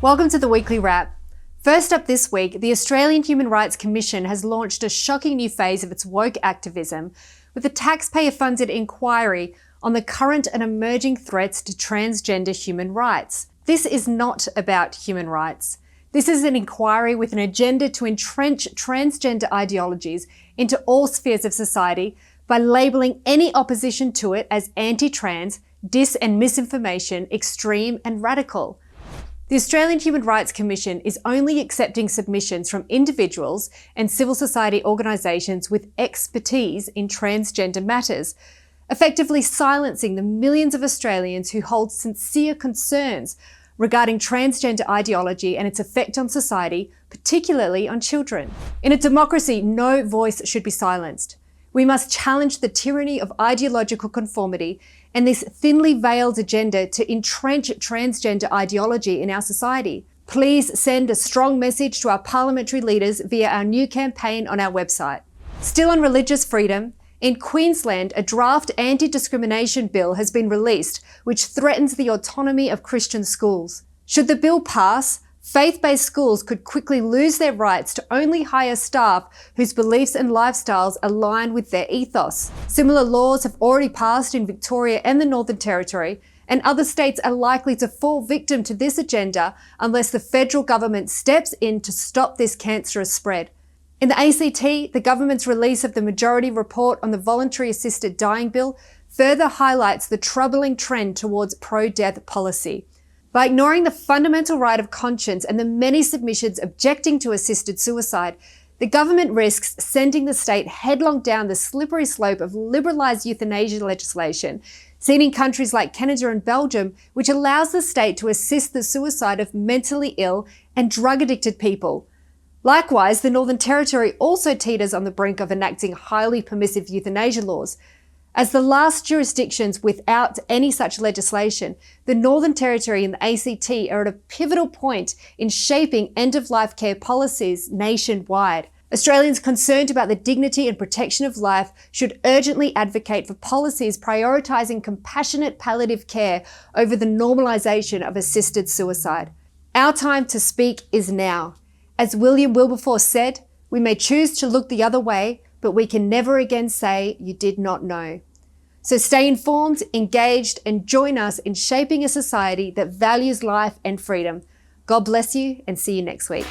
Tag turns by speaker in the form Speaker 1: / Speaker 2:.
Speaker 1: Welcome to the Weekly Wrap. First up this week, the Australian Human Rights Commission has launched a shocking new phase of its woke activism with a taxpayer-funded inquiry on the current and emerging threats to transgender human rights. This is not about human rights. This is an inquiry with an agenda to entrench transgender ideologies into all spheres of society by labelling any opposition to it as anti-trans, dis and misinformation, extreme and radical. The Australian Human Rights Commission is only accepting submissions from individuals and civil society organisations with expertise in transgender matters, effectively silencing the millions of Australians who hold sincere concerns regarding transgender ideology and its effect on society, particularly on children. In a democracy, no voice should be silenced. We must challenge the tyranny of ideological conformity and this thinly veiled agenda to entrench transgender ideology in our society. Please send a strong message to our parliamentary leaders via our new campaign on our website. Still on religious freedom, in Queensland, a draft anti-discrimination bill has been released which threatens the autonomy of Christian schools. Should the bill pass, faith-based schools could quickly lose their rights to only hire staff whose beliefs and lifestyles align with their ethos. Similar laws have already passed in Victoria and the Northern Territory, and other states are likely to fall victim to this agenda unless the federal government steps in to stop this cancerous spread. In the ACT, the government's release of the majority report on the voluntary assisted dying bill further highlights the troubling trend towards pro-death policy. By ignoring the fundamental right of conscience and the many submissions objecting to assisted suicide, the government risks sending the state headlong down the slippery slope of liberalised euthanasia legislation, seen in countries like Canada and Belgium, which allows the state to assist the suicide of mentally ill and drug-addicted people. Likewise, the Northern Territory also teeters on the brink of enacting highly permissive euthanasia laws. As the last jurisdictions without any such legislation, the Northern Territory and the ACT are at a pivotal point in shaping end-of-life care policies nationwide. Australians concerned about the dignity and protection of life should urgently advocate for policies prioritising compassionate palliative care over the normalisation of assisted suicide. Our time to speak is now. As William Wilberforce said, we may choose to look the other way, but we can never again say you did not know. So stay informed, engaged, and join us in shaping a society that values life and freedom. God bless you and see you next week.